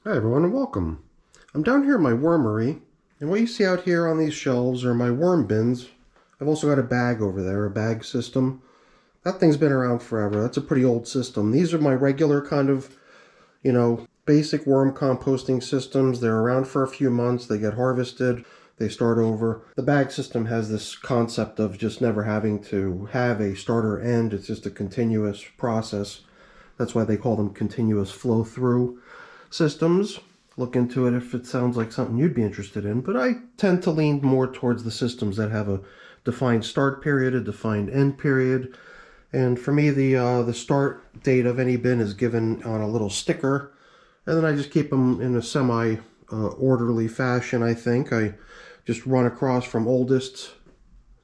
Hi everyone and welcome. I'm down here in my wormery, and what you see out here on these shelves are my worm bins. I've also got a bag over there, a bag system. That thing's been around forever. That's a pretty old system. These are my regular kind of, basic worm composting systems. They're around for a few months, they get harvested, they start over. The bag system has this concept of just never having to have a start or end. It's just a continuous process. That's why they call them continuous flow through systems. Look into it if it sounds like something you'd be interested in, but I tend to lean more towards the systems that have a defined start period, a defined end period. And for me, the start date of any bin is given on a little sticker, and then I just keep them in a semi orderly fashion. I think I just run across from oldest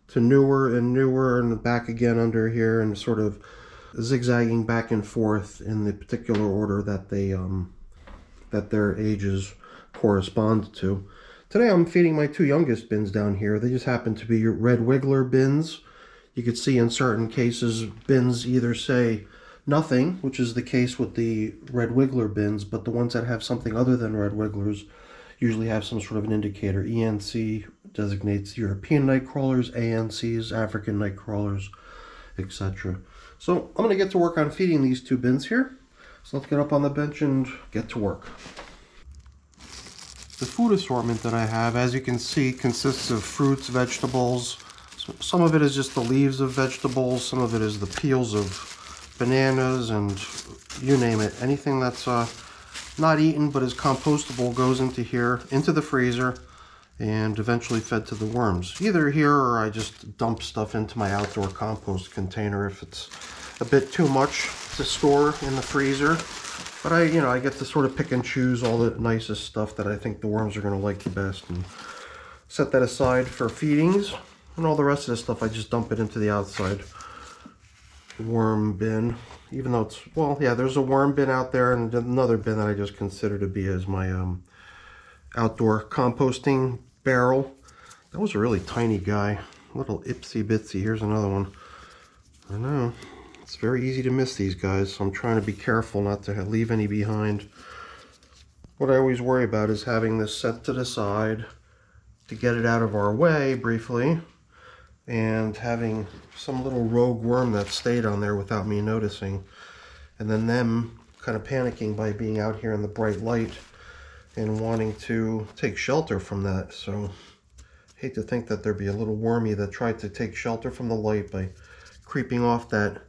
to newer and back again under here, and sort of zigzagging back and forth in the particular order that that their ages correspond to. Today I'm feeding my two youngest bins down here. They just happen to be red wiggler bins. You could see in certain cases bins either say nothing, which is the case with the red wiggler bins, but the ones that have something other than red wigglers usually have some sort of an indicator. ENC designates European night crawlers, ANCs, African night crawlers, etc. So I'm going to get to work on feeding these two bins here. So let's get up on the bench and get to work. The food assortment that I have, as you can see, consists of fruits, vegetables. Some of it is just the leaves of vegetables. Some of it is the peels of bananas, and you name it. Anything that's not eaten but is compostable goes into here, into the freezer, and eventually fed to the worms. Either here or I just dump stuff into my outdoor compost container if it's a bit too much to store in the freezer. But I get to sort of pick and choose all the nicest stuff that I think the worms are going to like the best and set that aside for feedings. And all the rest of the stuff I just dump it into the outside worm bin. Even though it's, well, yeah, there's a worm bin out there and another bin that I just consider to be as my outdoor composting barrel. That was a really tiny guy. Little itsy bitsy. Here's another one. I know. It's very easy to miss these guys, so I'm trying to be careful not to leave any behind. What I always worry about is having this set to the side to get it out of our way briefly, and having some little rogue worm that stayed on there without me noticing, and then them kind of panicking by being out here in the bright light and wanting to take shelter from that. So I hate to think that there'd be a little wormy that tried to take shelter from the light by creeping off that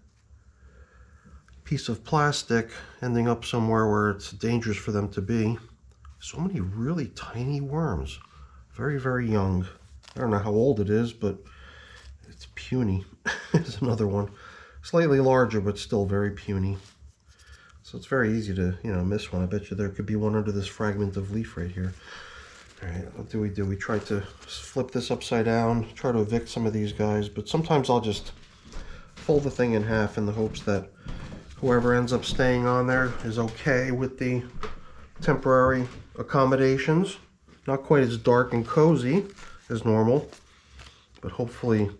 piece of plastic, ending up somewhere where it's dangerous for them to be. So many really tiny worms. Very, very young. I don't know how old it is, but it's puny. There's another one. Slightly larger, but still very puny. So it's very easy to, miss one. I bet you there could be one under this fragment of leaf right here. All right, what do? We try to flip this upside down, try to evict some of these guys, but sometimes I'll just fold the thing in half in the hopes that whoever ends up staying on there is okay with the temporary accommodations. Not quite as dark and cozy as normal, but hopefully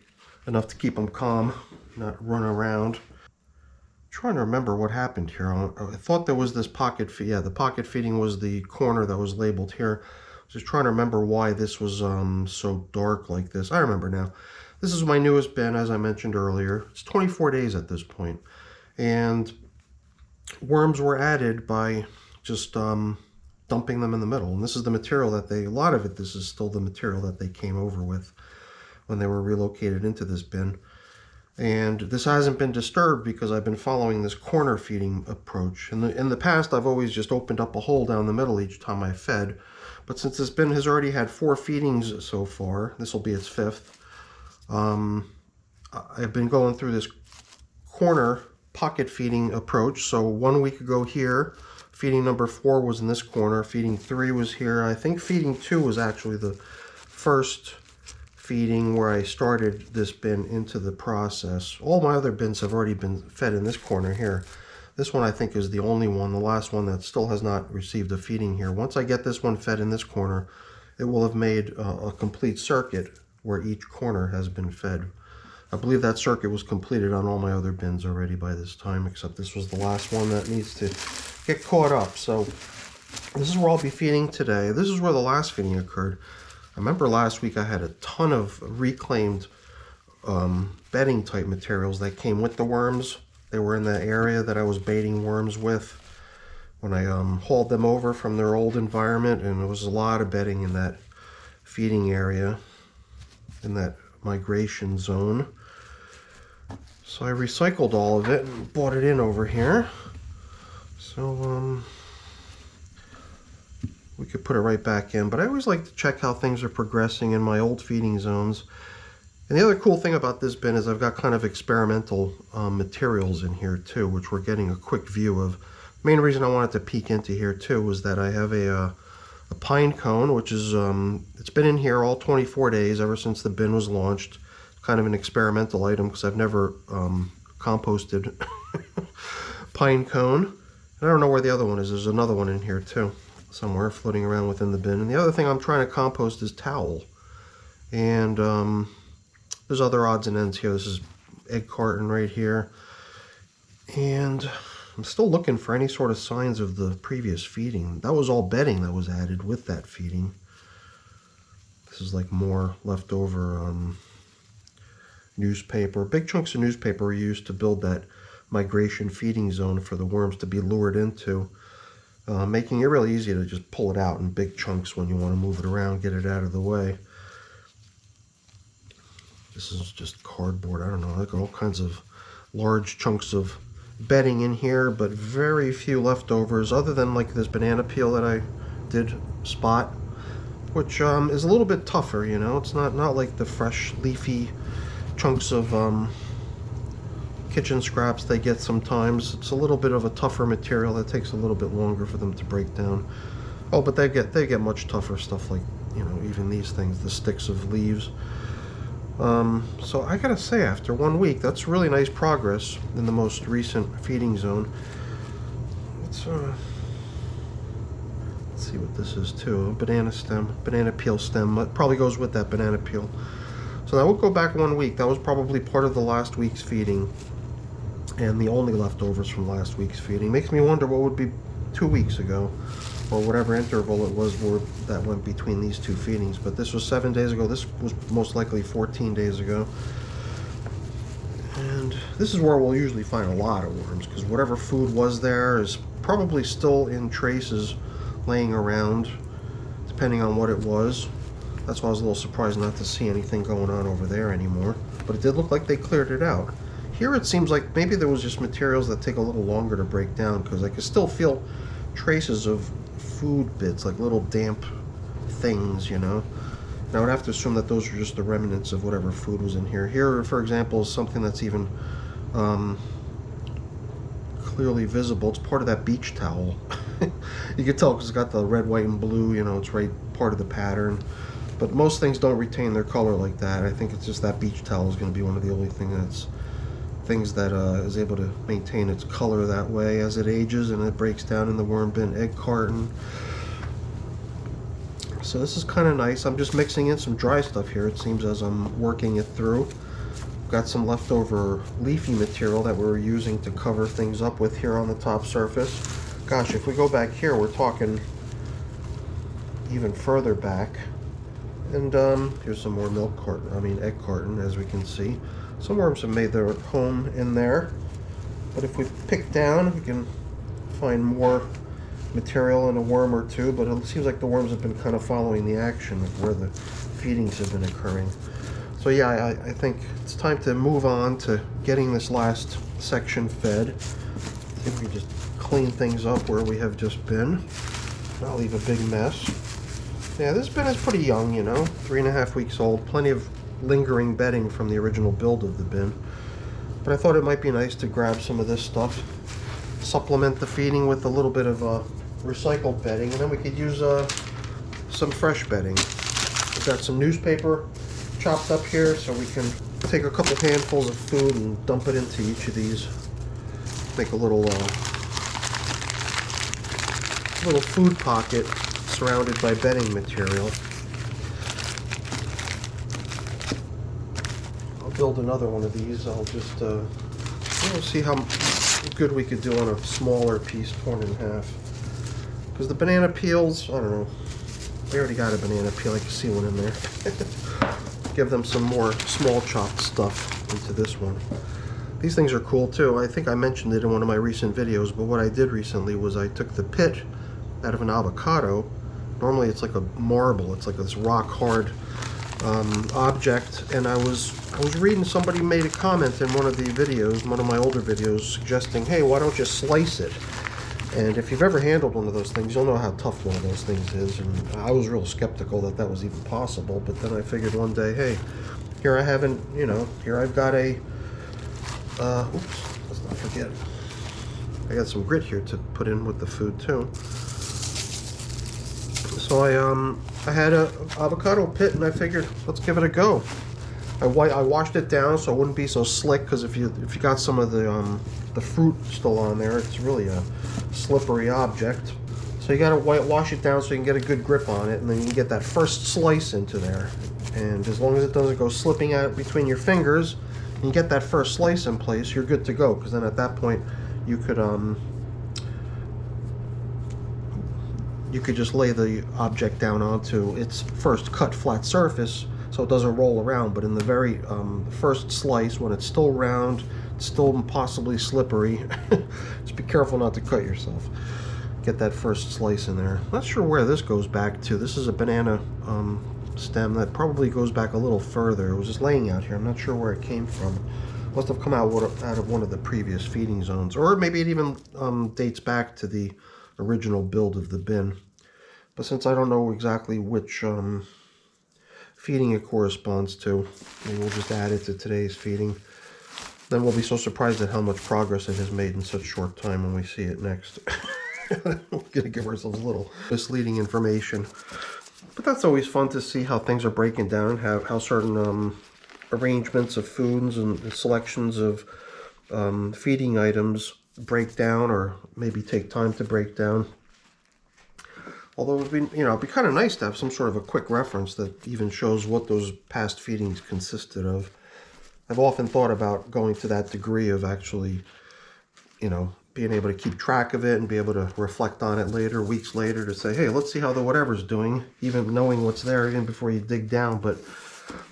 enough to keep them calm, not run around. I'm trying to remember what happened here. I thought there was this pocket feed. Yeah, the pocket feeding was the corner that was labeled here. Just trying to remember why this was so dark like this. I remember now. This is my newest bin, as I mentioned earlier. It's 24 days at this point. And worms were added by just dumping them in the middle. And this is the material that a lot of it, this is still the material that they came over with when they were relocated into this bin. And this hasn't been disturbed because I've been following this corner feeding approach. In the past, I've always just opened up a hole down the middle each time I fed. But since this bin has already had 4 feedings so far, this will be its 5th, I've been going through this corner pocket feeding approach. So 1 week ago here, feeding number 4 was in this corner, feeding 3 was here. I think feeding 2 was actually the first feeding where I started this bin into the process. All my other bins have already been fed in this corner here. This one I think is the only one, the last one that still has not received a feeding here. Once I get this one fed in this corner, it will have made a complete circuit where each corner has been fed. I believe that circuit was completed on all my other bins already by this time, except this was the last one that needs to get caught up. So This is where I'll be feeding today. This is where the last feeding occurred. I remember last week I had a ton of reclaimed bedding type materials that came with the worms. They were in the area that I was baiting worms with when I hauled them over from their old environment, and there was a lot of bedding in that feeding area, in that migration zone. So I recycled all of it and brought it in over here. So we could put it right back in, but I always like to check how things are progressing in my old feeding zones. And the other cool thing about this bin is I've got kind of experimental materials in here too, which we're getting a quick view of. The main reason I wanted to peek into here too was that I have a pine cone, which is, it's been in here all 24 days ever since the bin was launched. Kind of an experimental item because I've never composted pine cone. And I don't know where the other one is. There's another one in here too, somewhere floating around within the bin. And the other thing I'm trying to compost is towel. And there's other odds and ends here. This is egg carton right here. And I'm still looking for any sort of signs of the previous feeding. That was all bedding that was added with that feeding. This is like more leftover newspaper. Big chunks of newspaper were used to build that migration feeding zone for the worms to be lured into, making it really easy to just pull it out in big chunks when you want to move it around, get it out of the way. This is just cardboard. I don't know, like all kinds of large chunks of bedding in here, but very few leftovers other than like this banana peel that I did spot, which is a little bit tougher, you know. It's not like the fresh leafy chunks of kitchen scraps they get sometimes. It's a little bit of a tougher material that takes a little bit longer for them to break down. Oh, but they get much tougher stuff, like, you know, even these things, the sticks of leaves. So I gotta say, after 1 week, that's really nice progress in the most recent feeding zone. Let's see what this is too. A banana stem, banana peel stem. It probably goes with that banana peel. So that would go back 1 week. That was probably part of the last week's feeding, and the only leftovers from last week's feeding. Makes me wonder what would be 2 weeks ago, or whatever interval it was that went between these two feedings. But this was 7 days ago. This was most likely 14 days ago. And this is where we'll usually find a lot of worms, because whatever food was there is probably still in traces laying around, depending on what it was. That's why I was a little surprised not to see anything going on over there anymore. But it did look like they cleared it out. Here it seems like maybe there was just materials that take a little longer to break down, because I can still feel traces of food bits, like little damp things, you know. And I would have to assume that those are just the remnants of whatever food was in here. Here, for example, is something that's even clearly visible. It's part of that beach towel. You can tell because it's got the red, white, and blue, you know, it's right part of the pattern. But most things don't retain their color like that. I think it's just that beach towel is going to be one of the only things that is able to maintain its color that way as it ages and it breaks down in the worm bin. Egg carton. So this is kind of nice. I'm just mixing in some dry stuff here, it seems, as I'm working it through. Got some leftover leafy material that we're using to cover things up with here on the top surface. Gosh, if we go back here, we're talking even further back. And here's some more egg carton, as we can see. Some worms have made their home in there. But if we pick down, we can find more material in a worm or two. But it seems like the worms have been kind of following the action of where the feedings have been occurring. So yeah, I think it's time to move on to getting this last section fed. See if we just clean things up where we have just been. Not leave a big mess. Yeah, this bin is pretty young, you know, 3.5 weeks old. Plenty of lingering bedding from the original build of the bin. But I thought it might be nice to grab some of this stuff, supplement the feeding with a little bit of recycled bedding, and then we could use some fresh bedding. We've got some newspaper chopped up here, so we can take a couple handfuls of food and dump it into each of these. Make a little food pocket surrounded by bedding material. I'll build another one of these. I'll just we'll see how good we could do on a smaller piece, torn in half. Because the banana peels, I don't know. We already got a banana peel. I can see one in there. Give them some more small chopped stuff into this one. These things are cool too. I think I mentioned it in one of my recent videos, but what I did recently was I took the pit out of an avocado. Normally it's like a marble. It's like this rock hard object, and I was reading, somebody made a comment in one of the videos, one of my older videos, suggesting, hey, why don't you slice it? And if you've ever handled one of those things, you'll know how tough one of those things is. And I was real skeptical that that was even possible, but then I figured one day, hey, here I haven't, you know, here I've got a, oops, let's not forget, I got some grit here to put in with the food too. So I had a avocado pit, and I figured, let's give it a go. I washed it down so it wouldn't be so slick, because if you got some of the fruit still on there, it's really a slippery object. So you got to wash it down so you can get a good grip on it, and then you can get that first slice into there. And as long as it doesn't go slipping out between your fingers, and you get that first slice in place, you're good to go. Because then at that point, you could just lay the object down onto its first cut flat surface, so it doesn't roll around. But in the very first slice, when it's still round, it's still possibly slippery, just be careful not to cut yourself. Get that first slice in there. Not sure where this goes back to. This is a banana stem that probably goes back a little further. It was just laying out here. I'm not sure where it came from. Must have come out of one of the previous feeding zones, or maybe it even dates back to the original build of the bin. But since I don't know exactly which feeding it corresponds to, maybe we'll just add it to today's feeding. Then we'll be so surprised at how much progress it has made in such short time when we see it next. We're gonna give ourselves a little misleading information. But that's always fun to see how things are breaking down, how certain arrangements of foods and selections of feeding items break down, or maybe take time to break down. Although it'd be kind of nice to have some sort of a quick reference that even shows what those past feedings consisted of. I've often thought about going to that degree of actually, being able to keep track of it and be able to reflect on it later, weeks later, to say, hey, let's see how the whatever's doing, even knowing what's there even before you dig down. But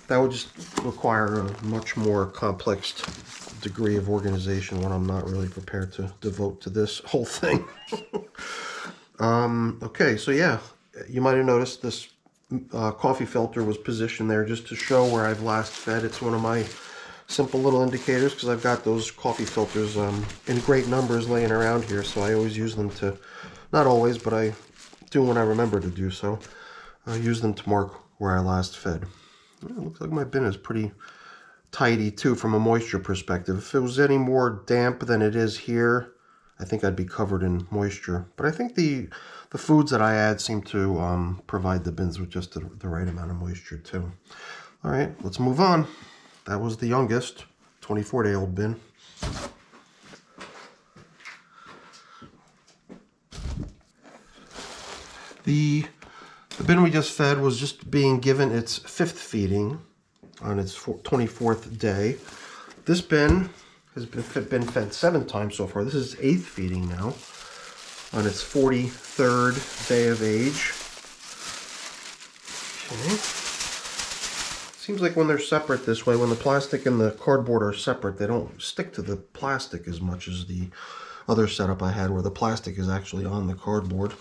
that would just require a much more complex degree of organization, when I'm not really prepared to devote to this whole thing. Okay, so yeah, you might have noticed this coffee filter was positioned there just to show where I've last fed. It's one of my simple little indicators, because I've got those coffee filters in great numbers laying around here, so I always use them to, not always, but I do when I remember to do so. I use them to mark where I last fed. It looks like my bin is pretty tidy too from a moisture perspective. If it was any more damp than it is here, I think I'd be covered in moisture. But I think the foods that I add seem to provide the bins with just the right amount of moisture too. All right, let's move on. That was the youngest, 24-day-old bin. The bin we just fed was just being given its 5th feeding on its 24th day. This bin has been fed 7 times so far. This is 8th feeding now on its 43rd day of age. Okay. Seems like when they're separate this way, when the plastic and the cardboard are separate, they don't stick to the plastic as much as the other setup I had, where the plastic is actually on the cardboard.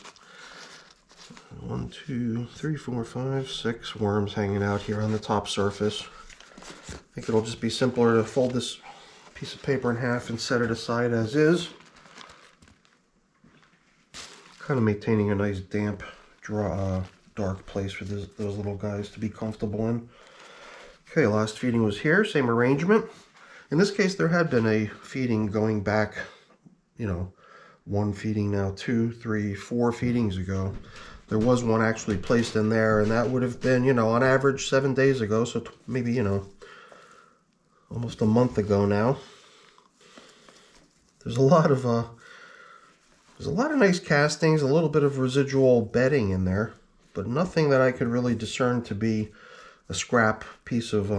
1, 2, 3, 4, 5, 6 worms hanging out here on the top surface. I think it'll just be simpler to fold this piece of paper in half and set it aside as is. Kind of maintaining a nice damp, dark place for those little guys to be comfortable in. Okay, last feeding was here, same arrangement. In this case, there had been a feeding going back, 1 feeding now, 2, 3, 4 feedings ago. There was one actually placed in there, and that would have been, on average 7 days ago, so maybe, almost a month ago now. There's a lot of nice castings, a little bit of residual bedding in there, but nothing that I could really discern to be a scrap piece of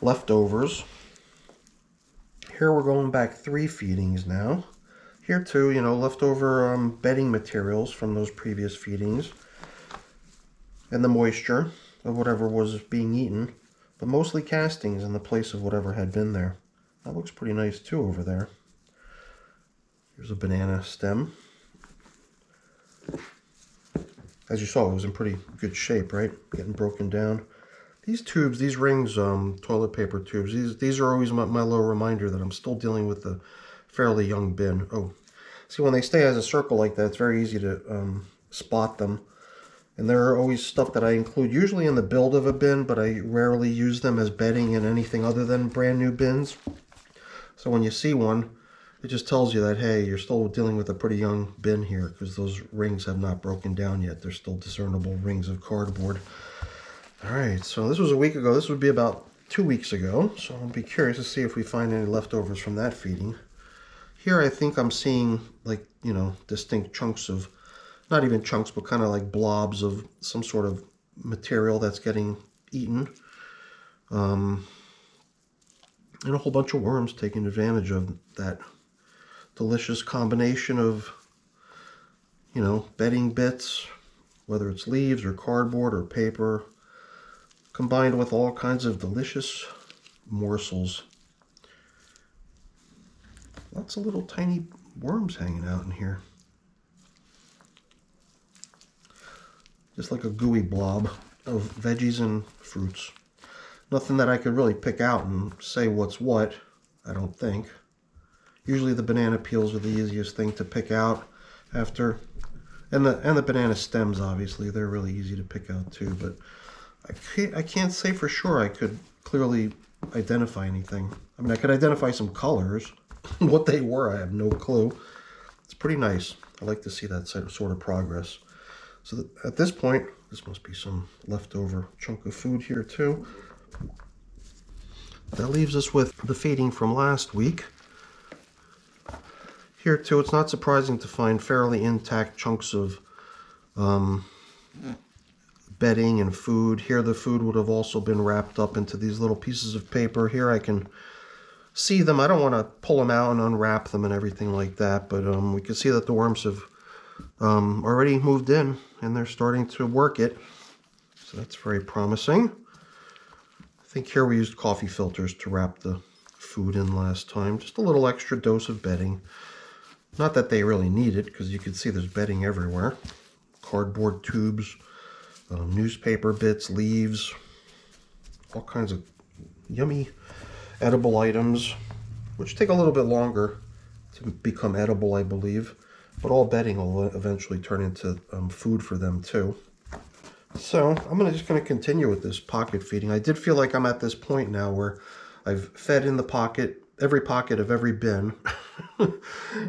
leftovers. Here we're going back 3 feedings now. Here too, you know, leftover bedding materials from those previous feedings. And the moisture of whatever was being eaten. But mostly castings in the place of whatever had been there. That looks pretty nice too over there. Here's a banana stem. As you saw, it was in pretty good shape, right? Getting broken down. These tubes, these rings, toilet paper tubes, these are always my little reminder that I'm still dealing with a fairly young bin. Oh, see, when they stay as a circle like that, it's very easy to spot them. And there are always stuff that I include, usually in the build of a bin, but I rarely use them as bedding in anything other than brand new bins. So when you see one, it just tells you that, hey, you're still dealing with a pretty young bin here, because those rings have not broken down yet. They're still discernible rings of cardboard. All right, so this was a week ago. This would be about 2 weeks ago. So I'll be curious to see if we find any leftovers from that feeding. Here I think I'm seeing, like, you know, distinct chunks of, not even chunks, but kind of like blobs of some sort of material that's getting eaten. And a whole bunch of worms taking advantage of that delicious combination of, you know, bedding bits, whether it's leaves or cardboard or paper, combined with all kinds of delicious morsels. Lots of little tiny worms hanging out in here. Just like a gooey blob of veggies and fruits. Nothing that I could really pick out and say what's what, I don't think. Usually the banana peels are the easiest thing to pick out after, and the banana stems, obviously, they're really easy to pick out too, but I can't say for sure I could clearly identify anything. I mean, I could identify some colors. What they were, I have no clue. It's pretty nice. I like to see that sort of progress. So at this point, this must be some leftover chunk of food here too. That leaves us with the feeding from last week. Here too, it's not surprising to find fairly intact chunks of bedding and food. Here the food would have also been wrapped up into these little pieces of paper. Here I can see them. I don't want to pull them out and unwrap them and everything like that, but we can see that the worms have already moved in and they're starting to work it. So that's very promising. I think here we used coffee filters to wrap the food in last time. Just a little extra dose of bedding. Not that they really need it, because you can see there's bedding everywhere. Cardboard tubes, newspaper bits, leaves, all kinds of yummy edible items, which take a little bit longer to become edible, I believe. But all bedding will eventually turn into food for them too. So I'm just going to continue with this pocket feeding. I did feel like I'm at this point now where I've fed in the pocket, every pocket of every bin,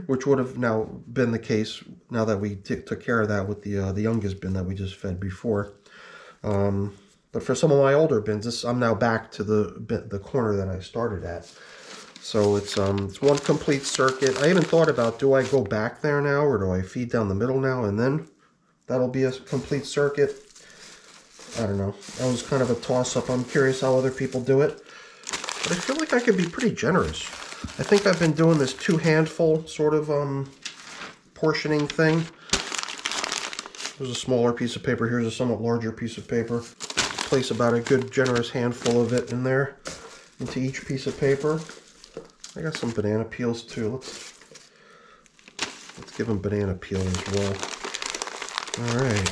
which would have now been the case now that we took care of that with the youngest bin that we just fed before. But for some of my older bins, I'm now back to the corner that I started at. So it's one complete circuit. I even thought about, do I go back there now, or do I feed down the middle now and then that'll be a complete circuit? I don't know. That was kind of a toss-up. I'm curious how other people do it. But I feel like I could be pretty generous. I think I've been doing this 2-handful sort of portioning thing. There's a smaller piece of paper. Here's a somewhat larger piece of paper. Place about a good generous handful of it in there into each piece of paper. I got some banana peels too. Let's give them banana peel as well. All right.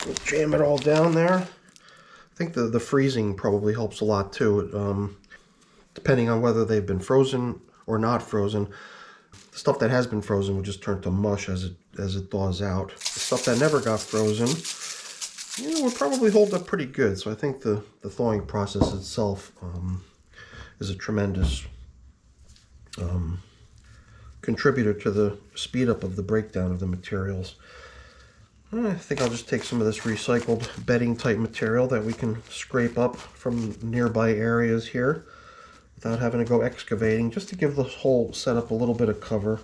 We'll jam it all down there. I think the freezing probably helps a lot too. Depending on whether they've been frozen or not frozen. The stuff that has been frozen will just turn to mush as it thaws out. The stuff that never got frozen, would probably hold up pretty good. So I think the thawing process itself is a tremendous contributor to the speed up of the breakdown of the materials. I think I'll just take some of this recycled bedding type material that we can scrape up from nearby areas here without having to go excavating, just to give the whole setup a little bit of cover.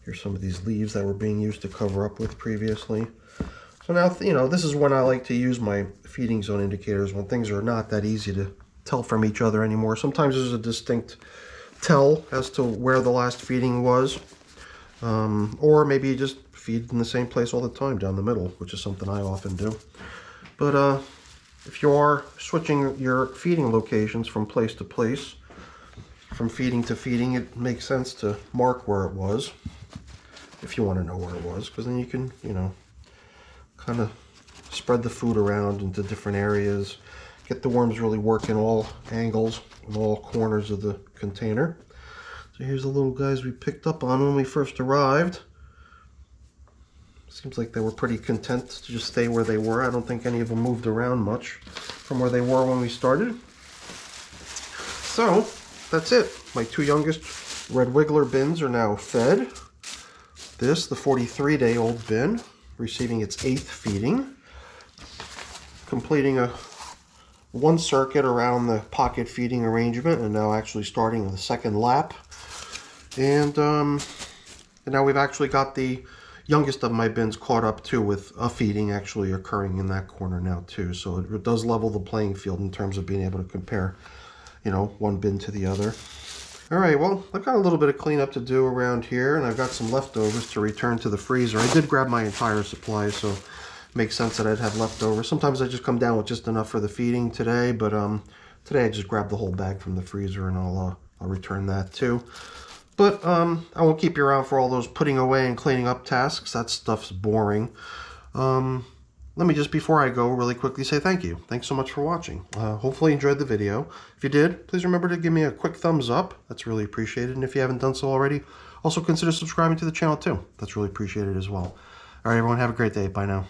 Here's some of these leaves that were being used to cover up with previously. So now, this is when I like to use my feeding zone indicators, when things are not that easy to tell from each other anymore. Sometimes there's a distinct tell as to where the last feeding was. Or maybe you just feed in the same place all the time down the middle, which is something I often do. But if you are switching your feeding locations from place to place, from feeding to feeding, it makes sense to mark where it was, if you want to know where it was, because then you can, you know, kind of spread the food around into different areas, get the worms really working all angles and all corners of the container. So here's the little guys we picked up on when we first arrived. Seems like they were pretty content to just stay where they were. I don't think any of them moved around much from where they were when we started. So that's it. My 2 youngest red wiggler bins are now fed. This, the 43-day-old bin, receiving its 8th feeding, completing a 1 circuit around the pocket feeding arrangement, and now actually starting the 2nd lap. And now we've actually got the youngest of my bins caught up too, with a feeding actually occurring in that corner now too. So it does level the playing field in terms of being able to compare, you know, one bin to the other. All right, well, I've got a little bit of cleanup to do around here, and I've got some leftovers to return to the freezer. I did grab my entire supply, so it makes sense that I'd have leftovers. Sometimes I just come down with just enough for the feeding today, but today I just grabbed the whole bag from the freezer, and I'll return that too. But I won't keep you around for all those putting away and cleaning up tasks. That stuff's boring. Let me just, before I go, really quickly say thank you. Thanks so much for watching. Hopefully you enjoyed the video. If you did, please remember to give me a quick thumbs up. That's really appreciated. And if you haven't done so already, also consider subscribing to the channel too. That's really appreciated as well. All right, everyone, have a great day. Bye now.